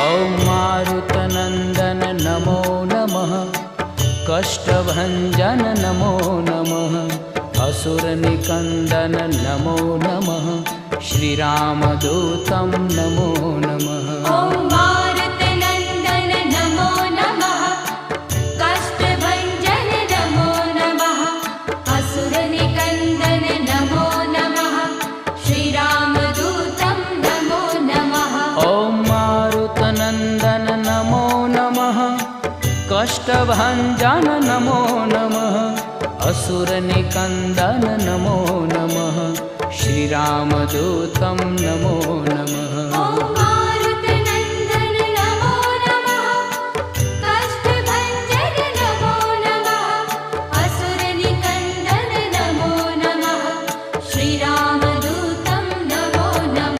ॐ मारुतनन्दन नमो नमः, कष्टभञ्जन नमो नमः, असुरनिकन्दन नमो नमः, श्रीरामदूतं नमो नमः। ॐ मारुतनन्दन नमो नमः, कष्टभञ्जन नमो नमः, असुरनिकन्दन नमो नमः, श्रीरामदूतं नमो नमः। ॐ मारुतनन्दन नमो नमः, कष्टभञ्जन नमो नमः, असुरनिकन्दन नमो नमः, श्रीरामदूतं नमो